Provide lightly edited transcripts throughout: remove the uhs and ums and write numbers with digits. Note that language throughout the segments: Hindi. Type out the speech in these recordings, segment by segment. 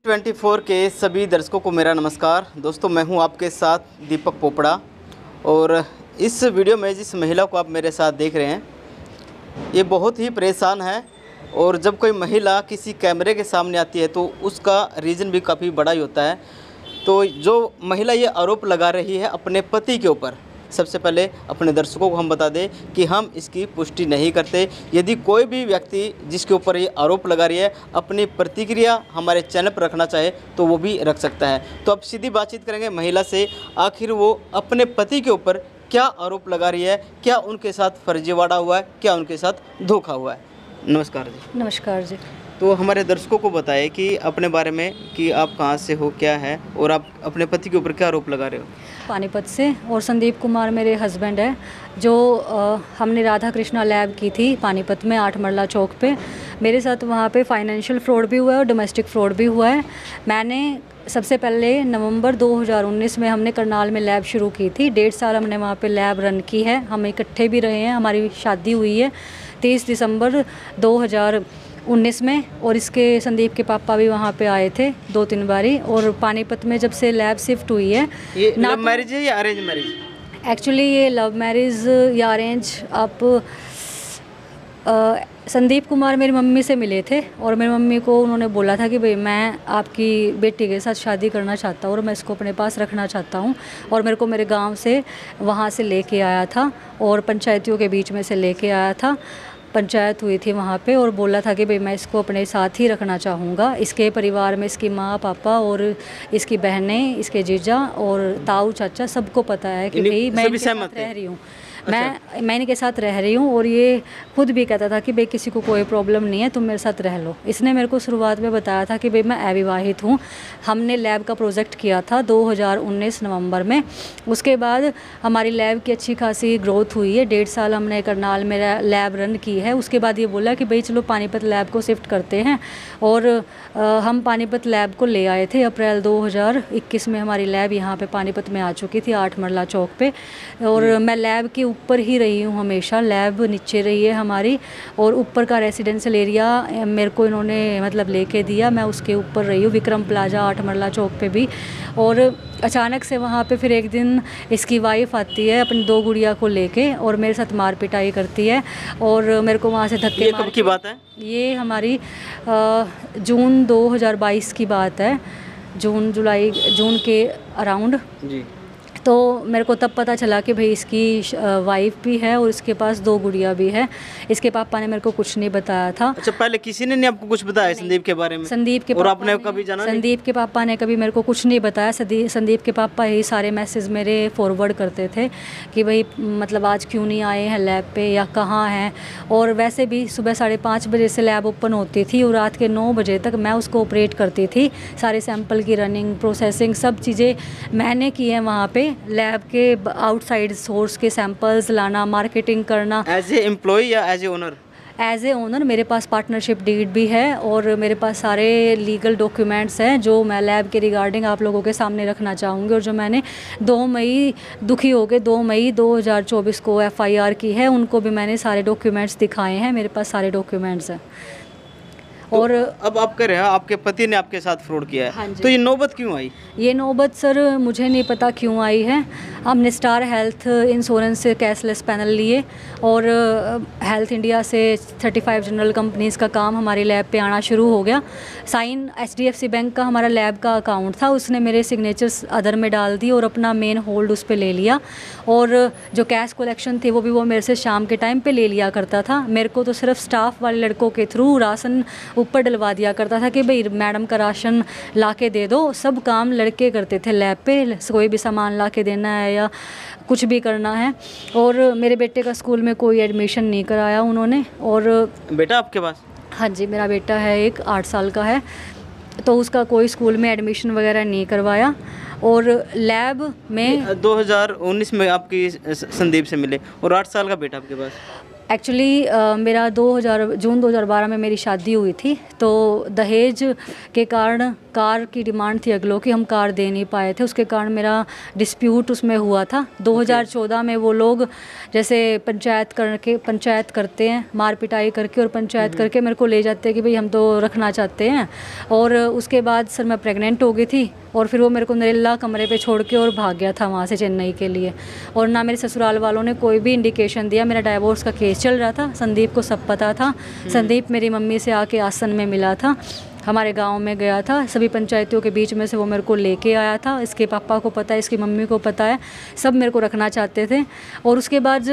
24 के सभी दर्शकों को मेरा नमस्कार। दोस्तों, मैं हूं आपके साथ दीपक पोपड़ा और इस वीडियो में जिस महिला को आप मेरे साथ देख रहे हैं ये बहुत ही परेशान है। और जब कोई महिला किसी कैमरे के सामने आती है तो उसका रीज़न भी काफ़ी बड़ा ही होता है। तो जो महिला ये आरोप लगा रही है अपने पति के ऊपर, सबसे पहले अपने दर्शकों को हम बता दें कि हम इसकी पुष्टि नहीं करते। यदि कोई भी व्यक्ति जिसके ऊपर ये आरोप लगा रही है अपनी प्रतिक्रिया हमारे चैनल पर रखना चाहे तो वो भी रख सकता है। तो अब सीधी बातचीत करेंगे महिला से, आखिर वो अपने पति के ऊपर क्या आरोप लगा रही है, क्या उनके साथ फर्जीवाड़ा हुआ है, क्या उनके साथ धोखा हुआ है। नमस्कार जी। नमस्कार जी। तो हमारे दर्शकों को बताएं कि अपने बारे में कि आप कहाँ से हो, क्या है और आप अपने पति के ऊपर क्या आरोप लगा रहे हो। पानीपत से, और संदीप कुमार मेरे हस्बैंड है। जो हमने राधा कृष्णा लैब की थी पानीपत में 8 मरला चौक पे, मेरे साथ वहाँ पे फाइनेंशियल फ्रॉड भी हुआ है और डोमेस्टिक फ्रॉड भी हुआ है। मैंने सबसे पहले नवंबर 2019 में हमने करनाल में लैब शुरू की थी। 1.5 साल हमने वहाँ पे लैब रन की है। हम इकट्ठे भी रहे हैं। हमारी शादी हुई है 30 दिसंबर 2019 में, और इसके संदीप के पापा भी वहाँ पे आए थे 2-3 बारी। और पानीपत में जब से लैब शिफ्ट हुई है, ये लव मैरिज है या अरेंज मैरिज? एक्चुअली ये लव मैरिज या अरेंज, आप संदीप कुमार मेरी मम्मी से मिले थे और मेरी मम्मी को उन्होंने बोला था कि भाई मैं आपकी बेटी के साथ शादी करना चाहता हूँ और मैं इसको अपने पास रखना चाहता हूँ। और मेरे को मेरे गांव से वहाँ से लेके आया था और पंचायतियों के बीच में से लेके आया था। पंचायत हुई थी वहाँ पे और बोला था कि भाई मैं इसको अपने साथ ही रखना चाहूँगा। इसके परिवार में इसकी माँ, पापा और इसकी बहनें, इसके जीजा और ताऊ, चाचा सबको पता है कि भाई मैं इनके साथ रह रही हूँ। मैं इनके साथ रह रही हूँ और ये खुद भी कहता था कि भाई किसी को कोई प्रॉब्लम नहीं है, तुम मेरे साथ रह लो। इसने मेरे को शुरुआत में बताया था कि भाई मैं अविवाहित हूँ। हमने लैब का प्रोजेक्ट किया था 2019 नवंबर में। उसके बाद हमारी लैब की अच्छी खासी ग्रोथ हुई है। 1.5 साल हमने करनाल में लैब रन की है। उसके बाद ये बोला कि भाई चलो पानीपत लैब को शिफ्ट करते हैं, और हम पानीपत लैब को ले आए थे। अप्रैल 2021 में हमारी लैब यहाँ पे पानीपत में आ चुकी थी 8 मरला चौक पे। और मैं लैब के ऊपर ही रही हूँ हमेशा। लैब नीचे रही है हमारी और ऊपर का रेसिडेंशियल एरिया मेरे को इन्होंने मतलब लेके दिया। मैं उसके ऊपर रही हूँ, विक्रम प्लाजा 8 मरला चौक पे भी। और अचानक से वहाँ पे फिर एक दिन इसकी वाइफ आती है अपनी 2 गुड़िया को लेके और मेरे साथ मार पिटाई करती है और मेरे को वहाँ से धक्के। ये कब की बात है? ये हमारी जून 2022 की बात है, जून के अराउंड जी। तो मेरे को तब पता चला कि भाई इसकी वाइफ भी है और इसके पास 2 गुड़िया भी है। इसके पापा ने मेरे को कुछ नहीं बताया था। अच्छा, पहले किसी ने नहीं आपको कुछ बताया संदीप के बारे में? संदीप के और आपने कभी जाना? संदीप के पापा ने कभी मेरे को कुछ नहीं बताया। संदीप के पापा ही सारे मैसेज मेरे फॉरवर्ड करते थे कि भाई मतलब आज क्यों नहीं आए हैं लैब पे या कहाँ हैं। और वैसे भी सुबह 5:30 बजे से लैब ओपन होती थी और रात के 9 बजे तक मैं उसको ऑपरेट करती थी। सारे सैंपल की रनिंग, प्रोसेसिंग, सब चीज़ें मैंने की है वहाँ पे। लैब के आउटसाइड सोर्स के सैंपल्स लाना, मार्केटिंग करना। एज ए एम्प्लॉय या as a owner? As a owner. मेरे पास पार्टनरशिप डीड भी है और मेरे पास सारे लीगल डॉक्यूमेंट्स हैं जो मैं लैब के रिगार्डिंग आप लोगों के सामने रखना चाहूँगी। और जो मैंने 2 मई 2024 को FIR की है, उनको भी मैंने सारे डॉक्यूमेंट्स दिखाए हैं। मेरे पास सारे डॉक्यूमेंट्स हैं। तो और अब आप कह रहे हैं आपके पति ने आपके साथ फ्रॉड किया है। हाँ जी। तो ये नौबत क्यों आई? ये नौबत सर मुझे नहीं पता क्यों आई है। हमने स्टार हेल्थ इंश्योरेंस से कैशलेस पैनल लिए और हेल्थ इंडिया से 35 जनरल कंपनीज़ का काम हमारी लैब पे आना शुरू हो गया। साइन HDFC बैंक का हमारा लैब का अकाउंट था, उसने मेरे सिग्नेचर्स अदर में डाल दी और अपना मेन होल्ड उस पर ले लिया। और जो कैश कलेक्शन थी वो मेरे से शाम के टाइम पे ले लिया करता था। मेरे को तो सिर्फ स्टाफ वाले लड़कों के थ्रू राशन ऊपर डलवा दिया करता था कि भाई मैडम का राशन ला के दे दो। सब काम लड़के करते थे लैब पे। कोई भी सामान ला के देना है या कुछ भी करना है। और मेरे बेटे का स्कूल में कोई एडमिशन नहीं कराया उन्होंने। और बेटा आपके पास? हाँ जी, मेरा बेटा है, एक 8 साल का है। तो उसका कोई स्कूल में एडमिशन वगैरह नहीं करवाया। और लैब में 2019 में आपकी संदीप से मिले और 8 साल का बेटा आपके पास? एक्चुअली मेरा 2000 जून 2012 में मेरी शादी हुई थी, तो दहेज के कारण कार की डिमांड थी अगलों की, हम कार दे नहीं पाए थे, उसके कारण मेरा डिस्प्यूट उसमें हुआ था। 2014 में वो लोग जैसे पंचायत करते हैं, मार पिटाई करके और पंचायत करके मेरे को ले जाते हैं कि भाई हम तो रखना चाहते हैं। और उसके बाद सर मैं प्रेग्नेंट हो गई थी और फिर वो मेरे को नरेला कमरे पे छोड़ के और भाग गया था वहाँ से चेन्नई के लिए। और ना मेरे ससुराल वालों ने कोई भी इंडिकेशन दिया। मेरा डाइवोर्स का केस चल रहा था, संदीप को सब पता था। संदीप मेरी मम्मी से आके आसन में मिला था, हमारे गांव में गया था, सभी पंचायतियों के बीच में से वो मेरे को लेके आया था। इसके पापा को पता है, इसकी मम्मी को पता है, सब मेरे को रखना चाहते थे। और उसके बाद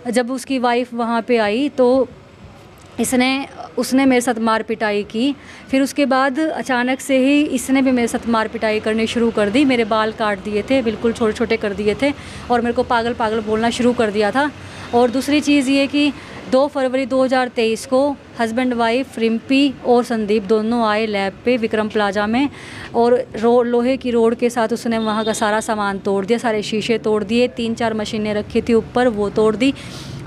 जब उसकी वाइफ वहाँ पे आई तो उसने मेरे साथ मार पिटाई की। फिर उसके बाद अचानक से ही इसने भी मेरे साथ मार पिटाई करनी शुरू कर दी। मेरे बाल काट दिए थे, बिल्कुल छोटे छोटे कर दिए थे और मेरे को पागल पागल बोलना शुरू कर दिया था। और दूसरी चीज़ ये कि 2 फरवरी 2023 को हस्बैंड वाइफ रिम्पी और संदीप दोनों आए लैब पे विक्रम प्लाजा में, और लोहे की रोड के साथ उसने वहाँ का सारा सामान तोड़ दिया, सारे शीशे तोड़ दिए, 3-4 मशीनें रखी थी ऊपर वो तोड़ दी,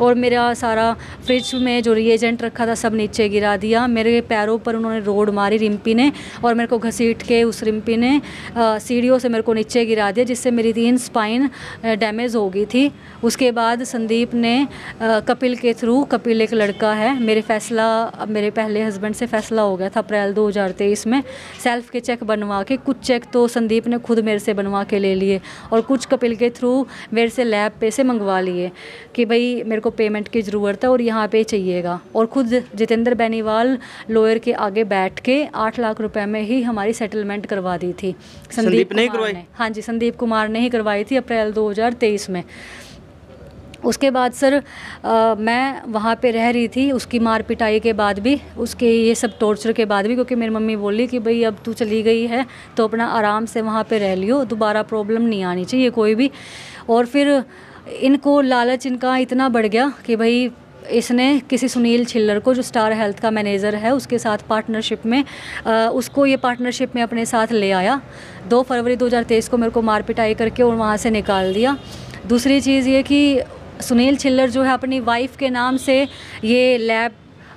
और मेरा सारा फ्रिज में जो रिएजेंट रखा था सब नीचे गिरा दिया। मेरे पैरों पर उन्होंने रोड मारी रिम्पी ने, और मेरे को घसीट के उस रिम्पी ने सीढ़ियों से मेरे को नीचे गिरा दिया, जिससे मेरी 3 स्पाइन डैमेज हो गई थी। उसके बाद संदीप ने कपिल के थ्रू, कपिल एक लड़का है, मेरे पहले हस्बैंड से फैसला हो गया था अप्रैल 2023 में, सेल्फ के चेक बनवा के, कुछ चेक तो संदीप ने खुद मेरे से बनवा के ले लिए और कुछ कपिल के थ्रू मेरे से लैब पे से मंगवा लिए कि भाई मेरे को पेमेंट की ज़रूरत है और यहाँ पे चाहिएगा। और खुद जितेंद्र बेनीवाल लॉयर के आगे बैठ के 8 लाख रुपए में ही हमारी सेटलमेंट करवा दी थी। संदीप ने करवाई? हाँ जी, संदीप कुमार ने ही करवाई थी अप्रैल 2023 में। उसके बाद सर मैं वहाँ पे रह रही थी, उसकी मार पिटाई के बाद भी, उसके ये सब टॉर्चर के बाद भी, क्योंकि मेरी मम्मी बोली कि भाई अब तू चली गई है तो अपना आराम से वहाँ पे रह लियो, दोबारा प्रॉब्लम नहीं आनी चाहिए कोई भी। और फिर इनको लालच इनका इतना बढ़ गया कि भाई इसने किसी सुनील छिल्लर को, जो स्टार हेल्थ का मैनेजर है, उसके साथ पार्टनरशिप में उसको ये पार्टनरशिप में अपने साथ ले आया। 2 फरवरी 2023 को मेरे को मार पिटाई करके और वहाँ से निकाल दिया। दूसरी चीज़ ये कि सुनील छिल्लर जो है अपनी वाइफ के नाम से ये लैब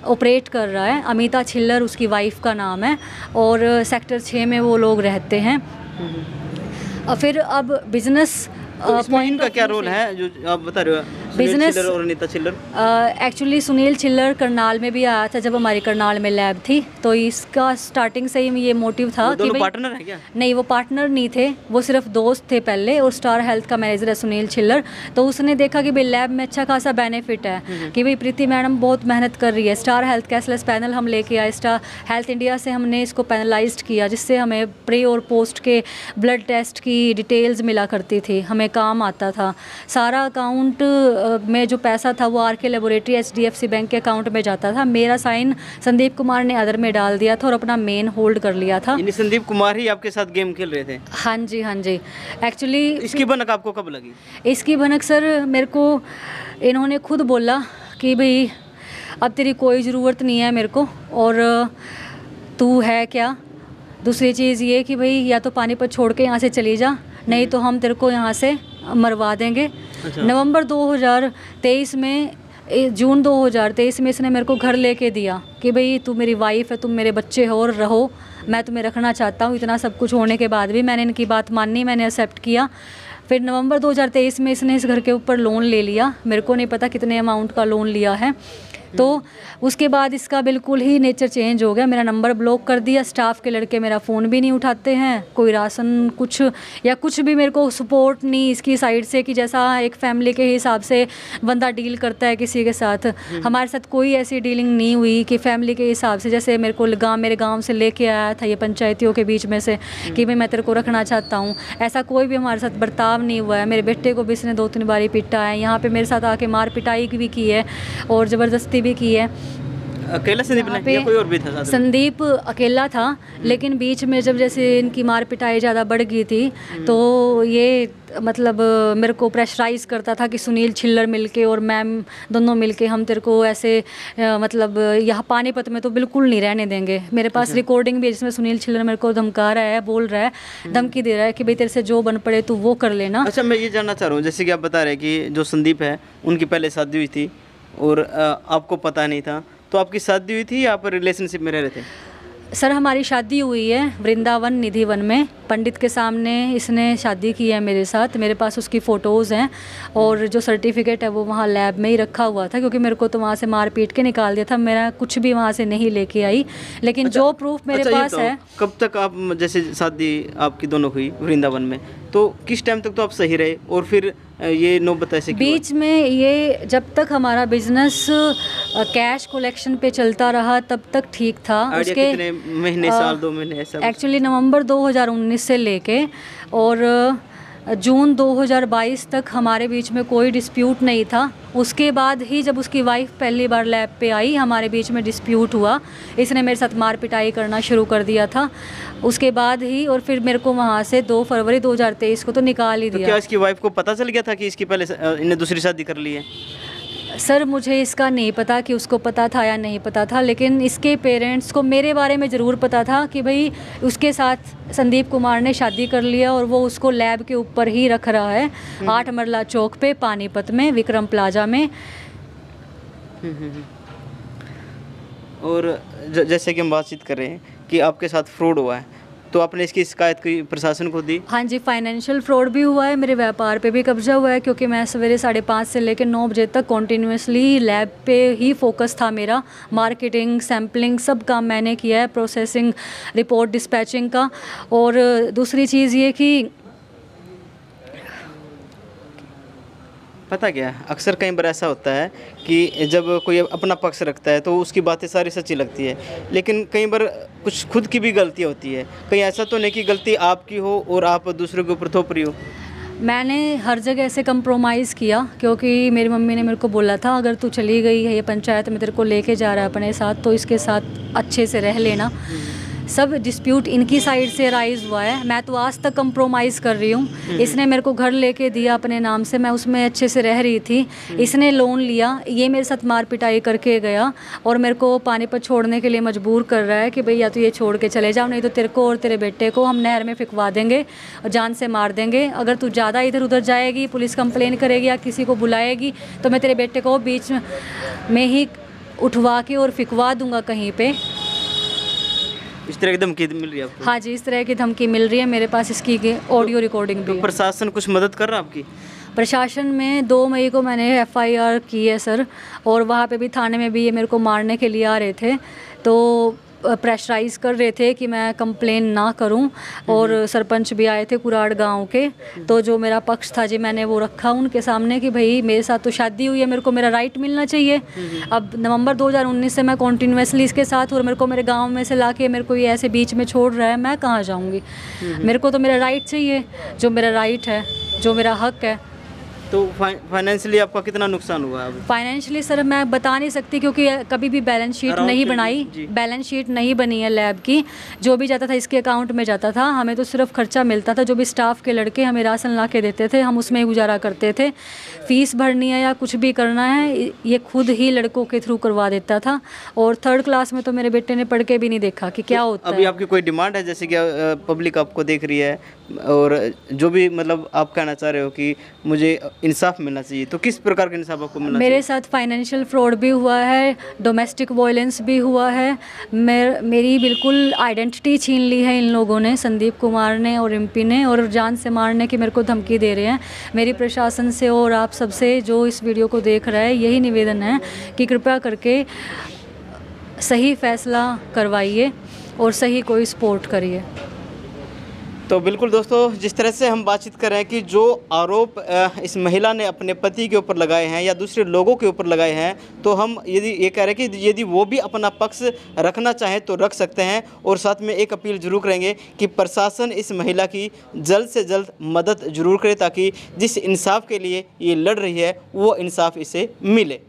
ऑपरेट कर रहा है। अमिता छिल्लर उसकी वाइफ का नाम है और सेक्टर 6 में वो लोग रहते हैं। फिर अब बिजनेस पॉइंट का क्या रोल है जो आप बता रहे हो, बिजनेस और अनीता छिल्लर? एक्चुअली सुनील छिल्लर करनाल में भी आया था जब हमारी करनाल में लैब थी, तो इसका स्टार्टिंग से ही ये मोटिव था कि भाई पार्टनर है क्या? नहीं, वो पार्टनर नहीं थे, वो सिर्फ दोस्त थे पहले। और स्टार हेल्थ का मैनेजर है सुनील छिल्लर, तो उसने देखा कि भाई लैब में अच्छा खासा बेनिफिट है कि भाई प्रीति मैडम बहुत मेहनत कर रही है। स्टार हेल्थ कैशलेस पैनल हम लेके आए, स्टार हेल्थ इंडिया से हमने इसको पैनलाइज्ड किया, जिससे हमें प्री और पोस्ट के ब्लड टेस्ट की डिटेल्स मिला करती थी, हमें काम आता था। सारा अकाउंट में जो पैसा था वो आरके लेबोरेटरी HDFC बैंक के अकाउंट में जाता था। मेरा साइन संदीप कुमार ने अदर में डाल दिया था और अपना मेन होल्ड कर लिया था। यानी संदीप कुमार ही आपके साथ गेम खेल रहे थे? हाँ जी, हाँ जी। एक्चुअली इसकी भनक आपको कब लगी? इसकी भनक सर मेरे को इन्होंने खुद बोला कि भाई अब तेरी कोई ज़रूरत नहीं है मेरे को, और तू है क्या। दूसरी चीज़ ये कि भाई या तो पानीपत छोड़ के यहाँ से चली जा, नहीं तो हम तेरे को यहाँ से मरवा देंगे। अच्छा। नवंबर 2023 में, जून 2023 में इसने मेरे को घर लेके दिया कि भाई तू मेरी वाइफ है, तुम मेरे बच्चे हो और रहो, मैं तुम्हें रखना चाहता हूँ। इतना सब कुछ होने के बाद भी मैंने इनकी बात मानी, मैंने एक्सेप्ट किया। फिर नवंबर 2023 में इसने इस घर के ऊपर लोन ले लिया, मेरे को नहीं पता कितने अमाउंट का लोन लिया है। तो उसके बाद इसका बिल्कुल ही नेचर चेंज हो गया, मेरा नंबर ब्लॉक कर दिया, स्टाफ के लड़के मेरा फ़ोन भी नहीं उठाते हैं, कोई राशन कुछ या कुछ भी मेरे को सपोर्ट नहीं इसकी साइड से, कि जैसा एक फैमिली के हिसाब से बंदा डील करता है किसी के साथ, हमारे साथ कोई ऐसी डीलिंग नहीं हुई कि फैमिली के हिसाब से जैसे मेरे को मेरे गाँव से लेके आया था ये पंचायतियों के बीच में से कि भाई मैं तेरे को रखना चाहता हूँ। ऐसा कोई भी हमारे साथ बर्ताव नहीं हुआ है। मेरे बेटे को भी इसने 2-3 बारी पीटा है, यहाँ पर मेरे साथ आके मार पिटाई भी की है और ज़बरदस्ती भी की है। अकेला संदीप ने या कोई और भी था? संदीप अकेला था, लेकिन बीच में जब जैसे इनकी मार पिटाई ज़्यादा बढ़ गई थी तो ये मतलब मेरे को प्रेशराइज़ करता था कि सुनील छिल्लर मिलके और मैम दोनों मिलके हम तेरे को ऐसे मतलब यहाँ पानीपत में तो बिल्कुल नहीं रहने देंगे। मेरे पास रिकॉर्डिंग भी है जिसमें सुनील छिल्लर मेरे को धमका रहा है, बोल रहा है, धमकी दे रहा है कि भाई तेरे से जो बन पड़े तू वो कर लेना। अच्छा, मैं ये जानना चाह रहा हूँ, जैसे कि आप बता रहे हैं कि जो संदीप है उनकी पहले शादी हुई थी और आपको पता नहीं था, तो आपकी शादी हुई थी या आप रिलेशनशिप में रह रहे थे? सर हमारी शादी हुई है वृंदावन निधि वन में, पंडित के सामने इसने शादी की है मेरे साथ। मेरे पास उसकी फ़ोटोज़ हैं और जो सर्टिफिकेट है वो वहाँ लैब में ही रखा हुआ था, क्योंकि मेरे को तो वहाँ से मार पीट के निकाल दिया था। मेरा कुछ भी वहाँ से नहीं लेके आई, लेकिन अच्छा, जो प्रूफ मेरे पास है। कब तक आप, जैसे शादी आपकी दोनों हुई वृंदावन में, तो किस टाइम तक तो आप सही रहे और फिर ये नौबत ऐसे क्यों बीच में ये जब तक हमारा बिजनेस कैश कलेक्शन पे चलता रहा तब तक ठीक था। उसके कितने महीने, साल, 2 महीने ऐसा? एक्चुअली नवंबर 2019 से लेके और जून 2022 तक हमारे बीच में कोई डिस्प्यूट नहीं था। उसके बाद ही जब उसकी वाइफ पहली बार लैब पे आई, हमारे बीच में डिस्प्यूट हुआ। इसने मेरे साथ मार पिटाई करना शुरू कर दिया था उसके बाद ही, और फिर मेरे को वहाँ से 2 फरवरी 2023 को तो निकाल ही दिया। तो क्या इसकी वाइफ को पता चल गया था कि इसकी पहले इन्हें दूसरी शादी कर ली है? सर मुझे इसका नहीं पता कि उसको पता था या नहीं पता था, लेकिन इसके पेरेंट्स को मेरे बारे में ज़रूर पता था कि भाई उसके साथ संदीप कुमार ने शादी कर लिया और वो उसको लैब के ऊपर ही रख रहा है, 8 मरला चौक पे पानीपत में विक्रम प्लाजा में। और जैसे कि हम बातचीत कर रहे हैं कि आपके साथ फ्रॉड हुआ है, तो आपने इसकी शिकायत की प्रशासन को दी? हाँ जी, फाइनेंशियल फ्रॉड भी हुआ है, मेरे व्यापार पे भी कब्जा हुआ है, क्योंकि मैं सवेरे 5:30 से लेकर 9 बजे तक कॉन्टीन्यूसली लैब पे ही फोकस था मेरा। मार्केटिंग, सैम्पलिंग सब काम मैंने किया है, प्रोसेसिंग, रिपोर्ट डिस्पैचिंग का। और दूसरी चीज़ ये कि पता क्या, अक्सर कई बार ऐसा होता है कि जब कोई अपना पक्ष रखता है तो उसकी बातें सारी सच्ची लगती है, लेकिन कई बार कुछ खुद की भी गलतियाँ होती है। कहीं ऐसा तो नहीं कि गलती आपकी हो और आप दूसरों के ऊपर थोप रही हो? मैंने हर जगह से कंप्रोमाइज़ किया, क्योंकि मेरी मम्मी ने मेरे को बोला था अगर तू चली गई है, ये पंचायत में तेरे को लेके जा रहा है अपने साथ, तो इसके साथ अच्छे से रह लेना। सब डिस्प्यूट इनकी साइड से राइज हुआ है, मैं तो आज तक कंप्रोमाइज़ कर रही हूँ। इसने मेरे को घर लेके दिया अपने नाम से, मैं उसमें अच्छे से रह रही थी। इसने लोन लिया, ये मेरे साथ मार पिटाई करके गया और मेरे को पानीपत छोड़ने के लिए मजबूर कर रहा है कि भई या तो ये छोड़ के चले जाओ, नहीं तो तेरे को और तेरे बेटे को हम नहर में फिकवा देंगे और जान से मार देंगे। अगर तू ज़्यादा इधर उधर जाएगी, पुलिस कंप्लेन करेगी या किसी को बुलाएगी, तो मैं तेरे बेटे को बीच में ही उठवा के और फिकवा दूँगा कहीं पर। इस तरह की धमकी मिल रही है आपको? हाँ जी, इस तरह की धमकी मिल रही है, मेरे पास इसकी ऑडियो रिकॉर्डिंग भी है। प्रशासन कुछ मदद कर रहा है आपकी? प्रशासन में 2 मई को मैंने FIR की है सर, और वहाँ पे भी थाने में भी ये मेरे को मारने के लिए आ रहे थे, तो प्रेशराइज़ कर रहे थे कि मैं कंप्लेन ना करूं। और सरपंच भी आए थे कुराड़ गांव के, तो जो मेरा पक्ष था जी मैंने वो रखा उनके सामने कि भाई मेरे साथ तो शादी हुई है, मेरे को मेरा राइट मिलना चाहिए। अब नवंबर 2019 से मैं कॉन्टीन्यूसली इसके साथ, और मेरे को मेरे गांव में से लाके मेरे को ये ऐसे बीच में छोड़ रहा है, मैं कहाँ जाऊँगी? मेरे को तो मेरा राइट चाहिए, जो मेरा राइट है, जो मेरा हक है। तो फाइनेंशियली आपका कितना नुकसान हुआ है? फाइनेंशियली सर मैं बता नहीं सकती, क्योंकि कभी भी बैलेंस शीट नहीं बनाई, बैलेंस शीट नहीं बनी है लैब की। जो भी जाता था इसके अकाउंट में जाता था, हमें तो सिर्फ खर्चा मिलता था। जो भी स्टाफ के लड़के हमें राशन ला के देते थे, हम उसमें गुजारा करते थे। फ़ीस भरनी है या कुछ भी करना है, ये खुद ही लड़कों के थ्रू करवा देता था। और 3rd क्लास में तो मेरे बेटे ने पढ़ के भी नहीं देखा कि क्या होता है। अभी आपकी कोई डिमांड है, जैसे कि पब्लिक आपको देख रही है और जो भी मतलब आप कहना चाह रहे हो कि मुझे इंसाफ मिलना चाहिए, तो किस प्रकार का इंसाफ आपको मिलना चाहिए? मेरे साथ फाइनेंशियल फ्रॉड भी हुआ है, डोमेस्टिक वायलेंस भी हुआ है, मेरी बिल्कुल आइडेंटिटी छीन ली है इन लोगों ने, संदीप कुमार ने और रिम्पी ने, और जान से मारने की मेरे को धमकी दे रहे हैं। मेरी प्रशासन से और आप सबसे जो इस वीडियो को देख रहा है, यही निवेदन है कि कृपया करके सही फैसला करवाइए और सही कोई सपोर्ट करिए। तो बिल्कुल दोस्तों, जिस तरह से हम बातचीत कर रहे हैं कि जो आरोप इस महिला ने अपने पति के ऊपर लगाए हैं या दूसरे लोगों के ऊपर लगाए हैं, तो हम यदि ये कह रहे हैं कि यदि वो भी अपना पक्ष रखना चाहें तो रख सकते हैं। और साथ में एक अपील जरूर करेंगे कि प्रशासन इस महिला की जल्द से जल्द मदद जरूर करे, ताकि जिस इंसाफ के लिए ये लड़ रही है वो इंसाफ इसे मिले।